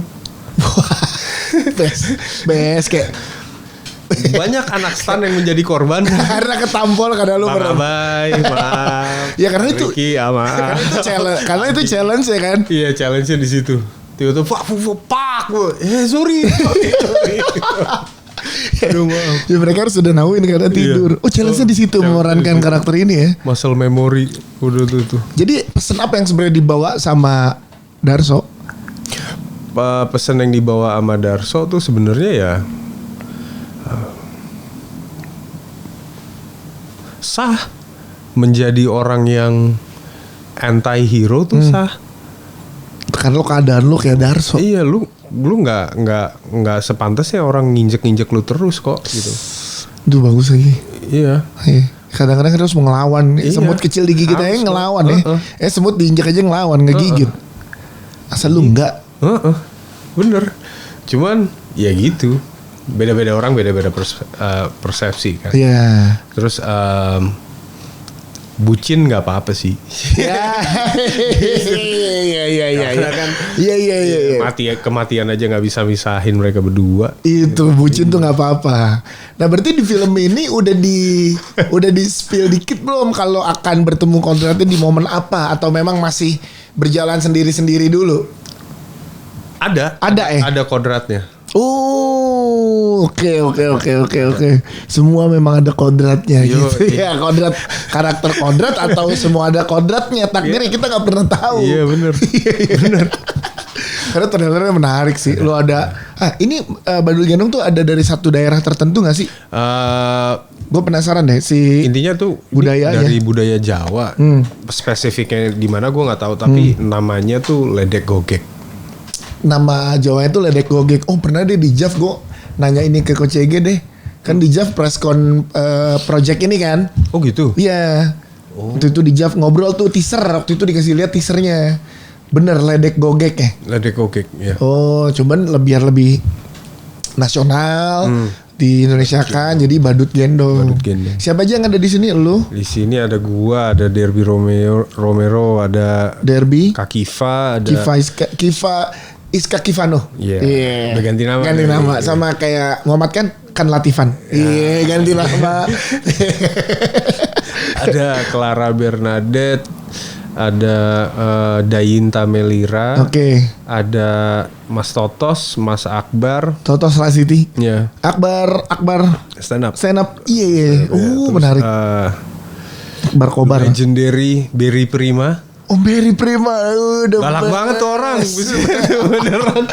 best kayak banyak anak stan yang menjadi korban karena ketampol karena lu merem. Maaf. Ya karena itu Ricky, karena itu challenge ya kan. Iya challenge-nya di situ. Tiba-tiba pak, sorry. Aduh maaf. Ya mereka harus sudah nauin karena tidur. Oh challenge-nya di situ memerankan karakter ini ya. Muscle memory udah tuh. Jadi pesan apa yang sebenarnya dibawa sama Darso? Pesan yang dibawa sama Darso tuh sebenarnya ya sah menjadi orang yang anti hero tuh sah. Kan lo keadaan lo kayak Darso. Iya, lu nggak sepantasnya orang nginjek lu terus kok gitu. Itu bagus lagi. Iya. Kadang-kadang kita harus mau ngelawan. Semut kecil digigit aja ngelawan ya. Semut diinjek aja ngelawan, ngegigit. Asal lu enggak. Bener. Cuman ya gitu. Beda-beda orang, beda-beda persepsi kan. Iya. Terus bucin nggak apa-apa sih. Iya. Kematian aja nggak bisa misahin mereka berdua. Itu bucin tuh nggak apa-apa. Nah berarti di film ini udah di spill dikit belum kalau akan bertemu kodratnya di momen apa, atau memang masih berjalan sendiri-sendiri dulu? Ada kodratnya. Oke. Semua memang ada kodratnya gitu. Ya, kodrat karakter kodrat atau semua ada kodratnya. Takdirnya kita nggak pernah tahu. Iya benar. Benar. Karena trailernya menarik sih. Lo ada ini Badut Gendong tuh ada dari satu daerah tertentu nggak sih? Gue penasaran deh si intinya tuh budayanya dari budaya Jawa. Spesifiknya di mana gue nggak tahu, tapi namanya tuh ledek gogek. Nama Jawa itu ledek gogek. Oh pernah deh di JAV gue nanya ini ke Coach Ege deh. Kan di JAV presscon project ini kan. Oh gitu? Iya. Waktu itu di JAV ngobrol tuh teaser. Waktu itu dikasih lihat teasernya. Bener ledek gogek ya? Ledek gogek ya. Oh cuman lebih nasional. Di Indonesia kan jadi Badut Gendong. Siapa aja yang ada di sini lu? Di sini ada gua, ada Derby Romero, ada Derby, Kakifa, ada Kifa Iska Kifano. Iya. Udah ganti nama. Ganti nama sama kayak Muhammad kan Latifan. Iya, ganti nama. Ada Clara Bernadette, ada Dayinta Melira. Oke. Ada Mas Totos, Mas Akbar. Totos Lasiti. Iya. Akbar Stand up. Iya. Terus, menarik. Akbar Kobar. Legendary Berry Prima. Berry Prima. Galak banget tuh orang. Beneran.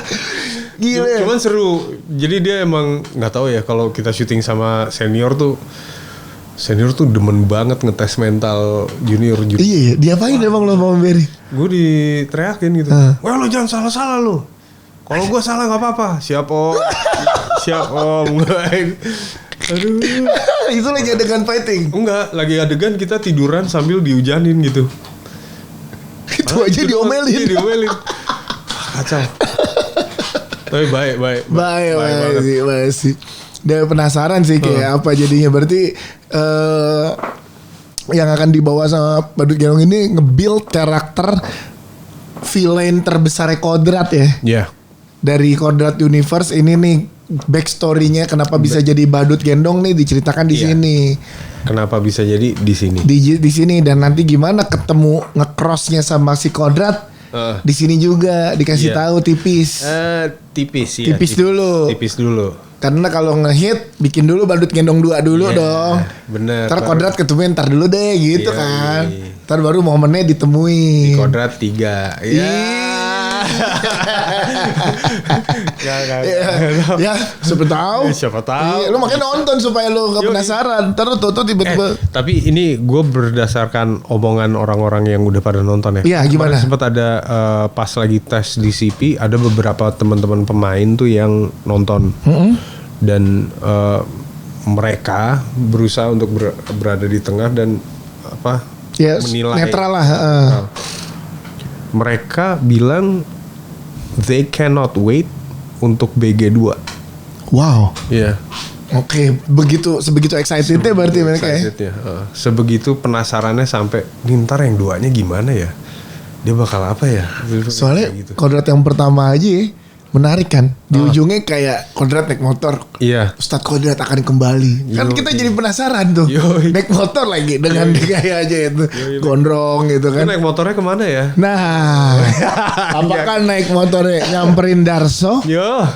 Gila. Cuman seru. Jadi dia emang nggak tahu ya, kalau kita syuting sama senior tuh demen banget ngetes mental junior. Iya, diapain emang lo sama Berry? Gue diteriakin gitu. Wah lo jangan salah-salah lo. Kalau gue salah nggak apa-apa. Siap om. Aduh. Itu lagi adegan fighting? Enggak, lagi adegan kita tiduran sambil dihujanin gitu. Itu aja diomelin. Iya, diomelin. Kacau. Tapi baik sih. Dan penasaran sih kayak apa jadinya. Berarti yang akan dibawa sama Badut Gendong ini nge-build karakter villain terbesar Kodrat ya. Iya. Dari Kodrat Universe ini nih backstory-nya kenapa bisa jadi Badut Gendong nih diceritakan di sini. Kenapa bisa jadi di sini? Di sini, dan nanti gimana ketemu nge-cross-nya sama si Kodrat. Di sini juga dikasih tahu tipis. Tipis dulu. Karena kalau ngehit bikin dulu Badut Gendong 2 dulu dong. Bener. Ntar Kodrat ketemuin ntar dulu deh gitu kan. Ntar baru momennya ditemui. Di Kodrat 3. Ya, siapa tahu. Iya, lu makanya nonton supaya lu gak penasaran. Ntar tuh tiba-tiba. Tapi ini gue berdasarkan omongan orang-orang yang udah pada nonton ya. Iya, gimana? Sempat ada pas lagi tes di CP, ada beberapa teman-teman pemain tuh yang nonton. Dan mereka berusaha untuk berada di tengah dan menilai. Netral lah. Mereka bilang they cannot wait untuk BG2. Wow. Iya. Oke, sebegitu excitednya berarti mereka ya. Sebegitu penasarannya sampai ntar yang 2-nya gimana ya? Dia bakal apa ya? Soalnya gitu. Kodrat yang pertama aja ya, menarik kan. Di ujungnya kayak Kodrat naik motor. Iya. Ustadz Kodrat akan kembali. Kan kita jadi penasaran tuh. Naik motor lagi dengan gaya aja itu. Gondrong gitu kan. Naik motornya kemana ya? Nah. Apakah naik motornya nyamperin Darso?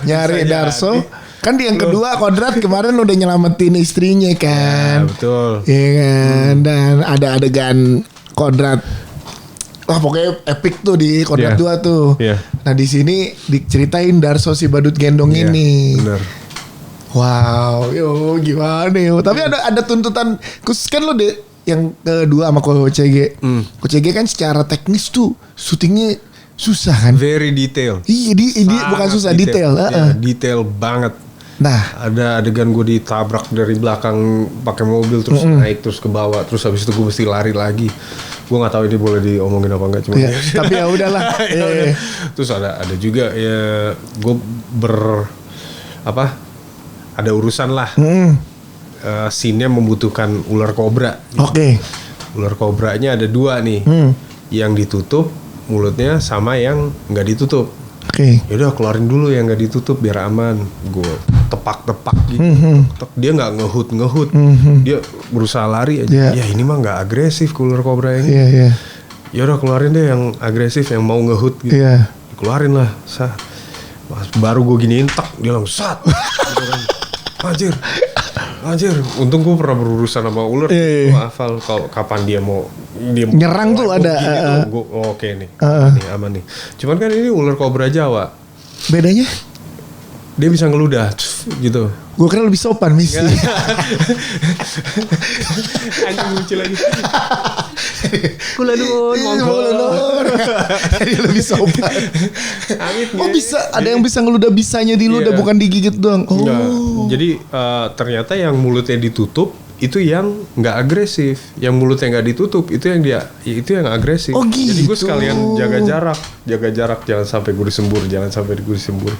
Nyari Darso. Kan di yang kedua Kodrat kemarin udah nyelamatin istrinya kan. Ya, betul. Iya kan. Dan ada adegan Kodrat. Wah pokoknya epic tuh di Kodrat 2 tuh. Nah di sini diceritain Darso si Badut Gendong ini. Bener. Wow, yo gimana yo. Tapi ada tuntutan khusus kan lo yang kedua sama Coach CG. Coach CG kan secara teknis tuh syutingnya susah kan. Very detail. Iya, bukan susah, detail. Ya, detail banget. Nah, ada adegan gue ditabrak dari belakang pakai mobil terus naik terus ke bawah, terus habis itu gue mesti lari lagi. Gue nggak tahu ini boleh diomongin apa enggak, cuma tapi ya udahlah. Terus ada juga ya gue ada urusan lah. Scene-nya membutuhkan ular kobra. Oke. Ular kobranya ada 2 nih. Yang ditutup mulutnya sama yang nggak ditutup. Oke. Yaudah keluarin dulu yang nggak ditutup biar aman. Gue tepak gitu. Dia nggak ngehut. Dia berusaha lari aja. Ya ini mah nggak agresif ular kobra ini. Yaudah keluarin deh yang agresif, yang mau ngehut gitu. Keluarin lah. Baru gue giniin dia langsung sat. Gitu kan. Anjir, untung gue pernah berurusan sama ular. Gue hafal kalau kapan dia mau nyerang tuh ada. Oke nih, aman nih. Cuman kan ini ular kobra Jawa. Bedanya? Dia bisa ngeludah, gitu. Gue kira lebih sopan, misi. Anjing lucu lagi. Kula nuwun, Jadi lebih sopan. Oh bisa, ada yang bisa ngeludah bisanya di ludah, bukan digigit doang. Oh. Jadi ternyata yang mulutnya ditutup itu yang nggak agresif, yang mulutnya nggak ditutup itu yang agresif. Oh gitu. Jadi gue sekalian jaga jarak, jangan sampai gue disembur.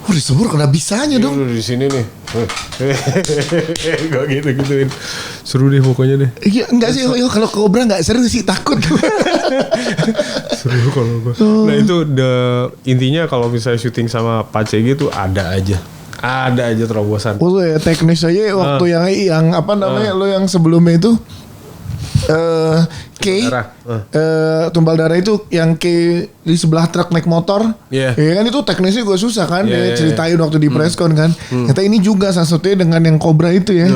Oh disembur kena bisanya dong. Di sini nih, gue gituin. Seru deh pokoknya deh. Iya enggak sih, kalau kobra nggak seru sih, takut. Seru kalau gue. Nah itu intinya kalau misalnya syuting sama Pak CG itu ada aja terobosan. Oh ya teknis aja waktu yang apa namanya lo yang sebelumnya itu tumbal darah itu yang di sebelah truk naik motor. Ya kan itu teknisnya gue susah kan. Ceritain waktu di preskon kan. Ternyata ini juga salah satunya dengan yang kobra itu ya.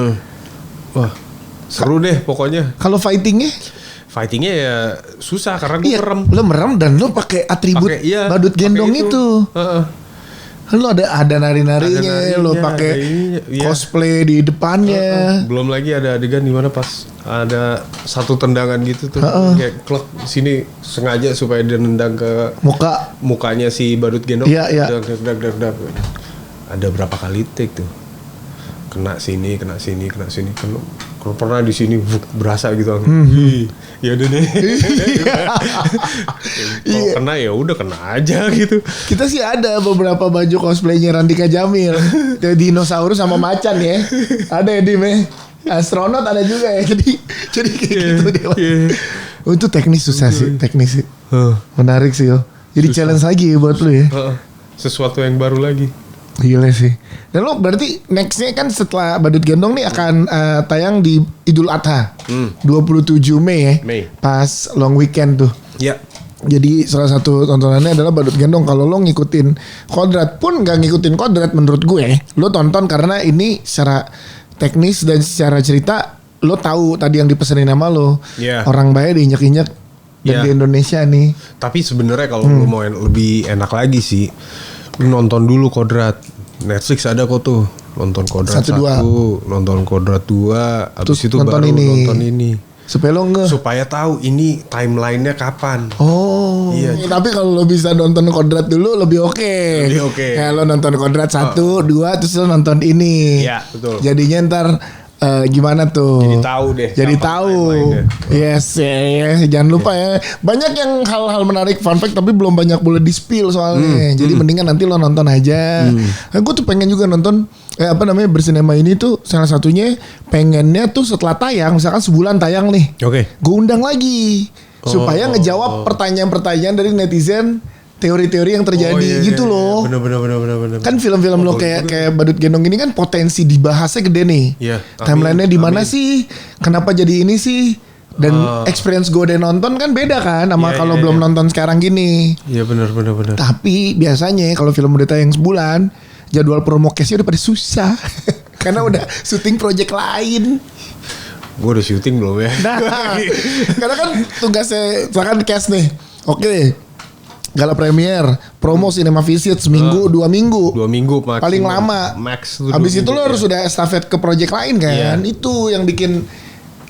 Wah seru deh pokoknya. Kalau fightingnya ya susah karena gue merem. Lo merem dan lo pakai atribut badut gendong itu. Lo ada nari-narinya, lo pakai cosplay di depannya. Belum lagi ada adegan di mana pas ada satu tendangan gitu tuh, kayak klek sini sengaja supaya dia nendang ke mukanya si badut gendong. Dag. Ada berapa kali take tuh? Kena sini. Kalau pernah di sini berasa gitu. Ya udah deh. Kalau kena ya udah kena aja gitu. Kita sih ada beberapa baju cosplaynya Randika Jamil. Dinosaurus sama macan ya. Ada ya Dim ya. Astronot ada juga ya. Jadi kayak gitu dia. Oh, itu teknis susah sih, teknis sih. Menarik sih yo. Jadi susah. Challenge lagi buat lu ya. Sesuatu yang baru lagi. Gila sih. Dan lo berarti nextnya kan setelah Badut Gendong nih akan tayang di Idul Adha 27 Mei ya. Pas long weekend tuh. Iya. Jadi salah satu tontonannya adalah Badut Gendong. Kalau lo ngikutin kodrat pun gak ngikutin kodrat menurut gue, lo tonton karena ini secara teknis dan secara cerita lo tahu tadi yang dipesenin sama lo. Orang bayar diinjak-injak dan di Indonesia nih. Tapi sebenarnya kalau lo mau lebih enak lagi sih, nonton dulu kodrat. Netflix ada kok tuh. Nonton kodrat 1, nonton kodrat 2, habis itu baru nonton ini. Supaya tahu ini timelinenya kapan. Oh. Iya. Tapi kalau lo bisa nonton kodrat dulu lebih oke. Ya lo nonton kodrat 1, 2 terus lo nonton ini. Iya, betul. Jadinya ntar gimana tuh? Jadi tahu. Yes, jangan lupa ya. Banyak yang hal-hal menarik fun fact tapi belum banyak boleh di-spill soalnya. Jadi mendingan nanti lo nonton aja. Gue tuh pengen juga nonton bersinema ini tuh salah satunya pengennya tuh setelah tayang, misalkan sebulan tayang nih. Gue undang lagi supaya ngejawab pertanyaan-pertanyaan dari netizen. Teori-teori yang terjadi gitu loh. Bener. Kan film-film lo kayak Badut Gendong ini kan potensi dibahasnya gede nih. Timelinenya di mana sih? Kenapa jadi ini sih? Dan experience gue udah nonton kan beda kan sama kalau belum nonton sekarang gini. Iya benar. Tapi biasanya kalau film udah tayang sebulan, jadwal promo case-nya udah pada susah. Karena udah syuting project lain. Gue udah syuting belum ya? Nah, karena kan tugasnya misalkan cast nih. Oke. Gala premier, promo Cinema Visit seminggu, 2 minggu. 2 minggu maksimum. Paling lama. Max. Habis itu lo harus udah estafet ke project lain kan. Itu yang bikin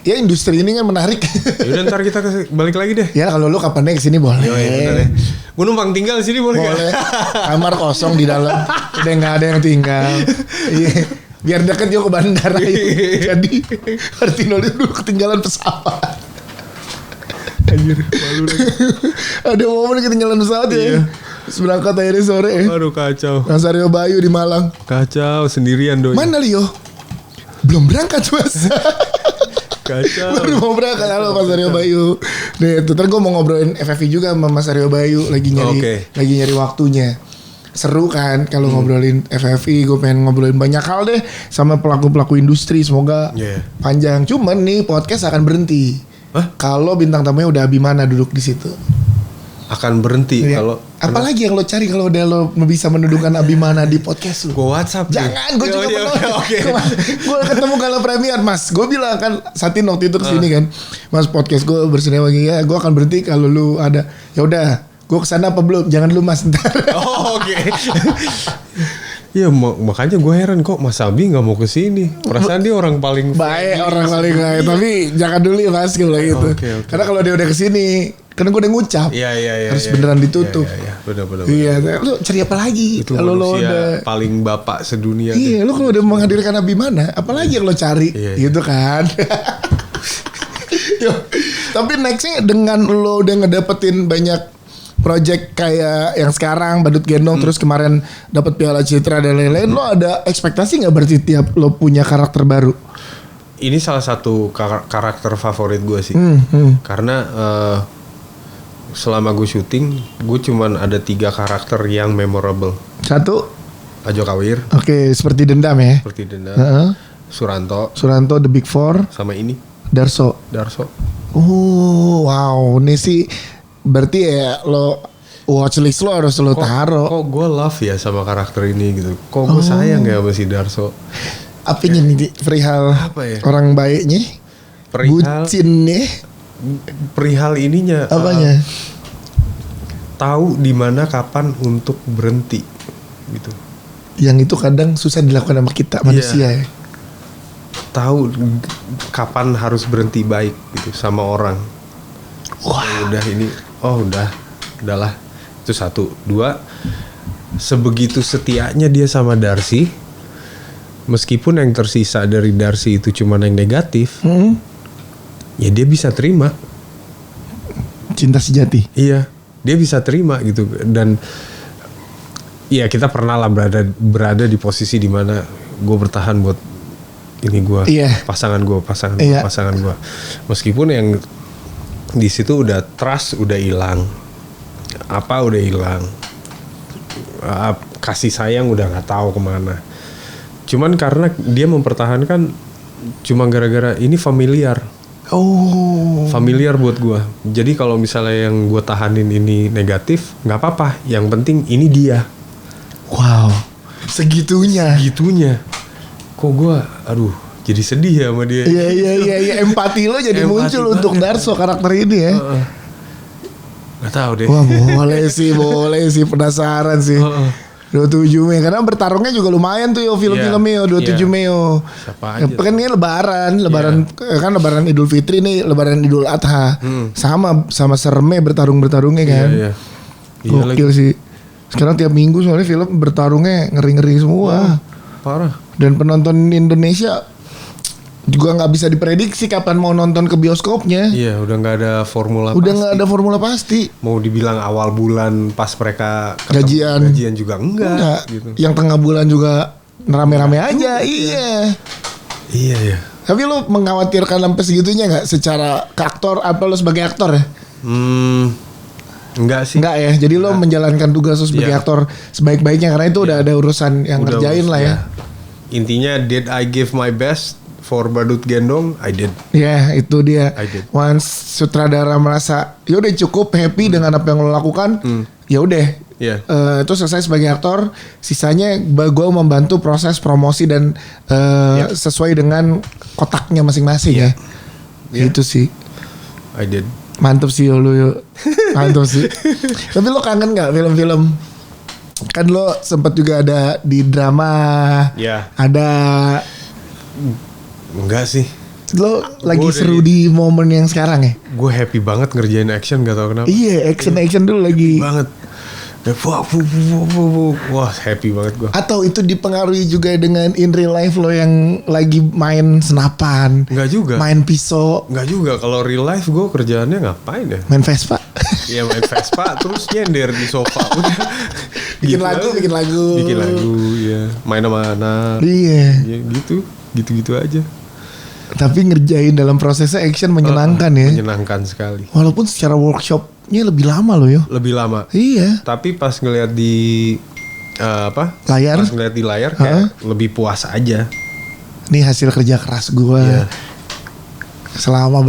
ya industri ini kan menarik. Yaudah ntar kita balik lagi deh. Ya kalau lu kapan kesini boleh. Ya. Gue numpang tinggal di sini boleh nggak? Boleh. Kamar kosong di dalam, udah nggak ada yang tinggal. Iya. Biar deket juga ke bandara. Jadi Martino dulu ketinggalan pesawat. Anjir, malu deh. Ada momen ketinggalan pesawat ya. Iya. Terus berangkat akhirnya sore ya. Aduh kacau. Mas Aryo Bayu di Malang. Kacau sendirian doi. Mana Leo? Belum berangkat Mas. Kacau. Baru mau berangkat. Halo Mas Aryo Bayu. Nih itu ntar gue mau ngobrolin FFV juga sama Mas Aryo Bayu. Lagi nyari waktunya. Seru kan kalau ngobrolin FFI. Gue pengen ngobrolin banyak hal deh sama pelaku-pelaku industri. Semoga panjang. Cuman nih podcast akan berhenti kalau bintang tamunya udah Abimana duduk di situ. Akan berhenti kalau apalagi yang lo cari kalau udah lo bisa mendudukan Abimana di podcast lo? Gue WhatsApp. Jangan, gue juga pernah. Oke. Gue ketemu kalau premier Mas. Gue bilang kan Satin waktu itu kesini kan, Mas podcast gue bersedia lagi ya. Gue akan berhenti kalau lu ada. Ya udah, gue kesana apa belum? Jangan lu Mas ntar. Oh, oke. Iya makanya gue heran kok Mas Abi nggak mau kesini. Perasaan dia orang paling baik, orang paling baik. Tapi jangan dulu ya Mas kalau gitu. Okay. Karena kalau dia udah kesini, karena gue udah ngucap. Iya. Harus beneran ditutup. Iya. Benar. Iya, lu cari apa lagi? Itu kalau lo udah paling bapak sedunia. Iya, lu kalau udah menghadirkan Abimana, apalagi yang lo cari? Iya. Gitu kan. Yo, tapi nextnya dengan lo udah ngedapetin banyak project kayak yang sekarang Badut Gendong terus kemarin dapat Piala Citra dan lain-lain, lo ada ekspektasi nggak berarti tiap lo punya karakter baru? Ini salah satu karakter favorit gue sih. Karena selama gue syuting, gue cuman ada 3 karakter yang memorable. 1 Ajo Kawir. Oke, seperti Dendam ya. Seperti Dendam. Suranto The Big Four. Sama ini Darso. Oh wow, ini sih berarti ya lo watchlist lo harus lo taruh. Kok gue love ya sama karakter ini gitu. Kok gue sayang ya sama si Darso. Apanya nih perihal orang baiknya? Bucinnya? Perihal ininya. Apanya? Tahu di mana kapan untuk berhenti gitu. Yang itu kadang susah dilakukan sama kita manusia ya. Tahu kapan harus berhenti baik gitu sama orang. Wah. Udah ini. Udahlah. Itu 1. 2, sebegitu setianya dia sama Darcy. Meskipun yang tersisa dari Darcy itu cuma yang negatif, ya dia bisa terima. Cinta sejati. Iya, dia bisa terima gitu. Dan ya kita pernah lah berada di posisi dimana gue bertahan buat ini gue, pasangan gue. Meskipun yang di situ udah trust udah hilang, udah hilang, kasih sayang udah nggak tahu kemana. Cuman karena dia mempertahankan cuma gara-gara ini familiar. Familiar buat gue. Jadi kalau misalnya yang gue tahanin ini negatif, nggak apa-apa. Yang penting ini dia. Wow, segitunya. Kok gue, jadi sedih ya sama dia. Iya. Empati lo jadi muncul untuk Darso karakter ini ya. Gak tahu deh. Wah boleh sih penasaran sih. 27 Mei karena bertarungnya juga lumayan tuh film-filmnya 27 Mei. Siapa aja? Kan ini lebaran kan lebaran Idul Fitri nih, lebaran Idul Adha. Sama seremnya bertarungnya kan. Iya. Gokil sih. Sekarang tiap minggu soalnya film bertarungnya ngeri-ngeri semua. Parah. Dan penonton Indonesia juga nggak bisa diprediksi kapan mau nonton ke bioskopnya. Iya, udah nggak ada formula. Nggak ada formula pasti. Mau dibilang awal bulan pas mereka gajian juga enggak. Gitu. Yang tengah bulan juga rame-rame aja. Iya. Tapi lo mengkhawatirkan sampai segitunya nggak secara ke aktor? Apa lo sebagai aktor ya? Enggak sih. Enggak ya. Jadi lo menjalankan tugas lo sebagai aktor sebaik-baiknya karena itu udah ada urusan yang ngerjain lah ya. Intinya did I give my best for Badut Gendong? I did. Ya itu dia. I did. Once sutradara merasa ya udah cukup happy dengan apa yang lo lakukan, ya udah. Itu selesai sebagai aktor. Sisanya gue membantu proses promosi dan sesuai dengan kotaknya masing-masing ya. Itu sih. I did. Mantep sih lo yuk. Mantep sih. Tapi lo kangen gak film-film? Kan lo sempat juga ada di drama. Ada. Enggak sih. Lo lagi Gua seru di momen yang sekarang ya? Gue happy banget ngerjain action, gak tau kenapa. Iya, action dulu lagi. Banget. Wah, happy banget gue. Atau itu dipengaruhi juga dengan in real life lo yang lagi main senapan, Enggak juga. main pisau, Enggak juga. Kalau real life gue kerjaannya ngapain ya? main Vespa. Iya, main Vespa terus nyender di sofa. Udah. bikin Gitu lagu, aja. bikin lagu. Bikin lagu, ya. Main sama anak. Iya. Ya gitu. Gitu-gitu aja. Tapi ngerjain dalam prosesnya action menyenangkan ya. Menyenangkan sekali. Walaupun secara workshopnya lebih lama loh yo. Lebih lama. Iya. Tapi pas ngeliat di Layar? Pas ngeliat di layar kayak lebih puas aja. Ini hasil kerja keras gue. Iya. Selama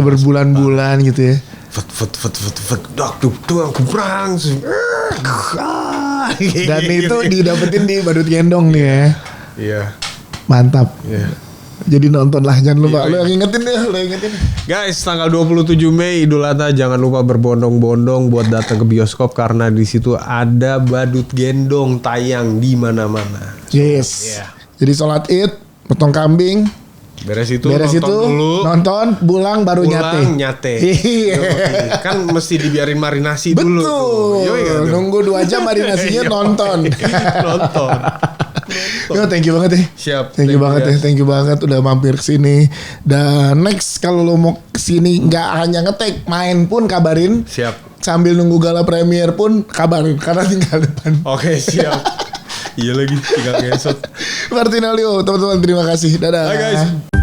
berbulan-bulan gitu ya. Aku perang. Dan itu didapetin di Badut Gendong nih ya. Iya. Mantap. Iya. Jadi nonton lah, jangan lupa. Iya. Lo yang ingetin deh, lo ingetin. Guys, tanggal 27 Mei Idul Adha, jangan lupa berbondong-bondong buat datang ke bioskop karena di situ ada Badut Gendong tayang di mana-mana. Yes. Iya. Jadi sholat Id, potong kambing, Beres itu beres nonton itu dulu, nonton, pulang baru nyate. Iya. Yoi. Kan mesti dibiarin marinasi dulu. Betul. Yoi, kan? Nunggu 2 jam marinasinya Yoi. nonton. Nonton. Yo, thank you banget ya. Siap. Thank you banget ya, guys. thank you banget udah mampir kesini. Dan next kalau lo mau kesini nggak hanya ngetek, main pun kabarin. Siap. Sambil nunggu gala premier pun kabarin karena tinggal depan. Oke, siap. Iya lagi, tinggal ngesot. Martinelli, teman-teman terima kasih. Dadah. Bye guys.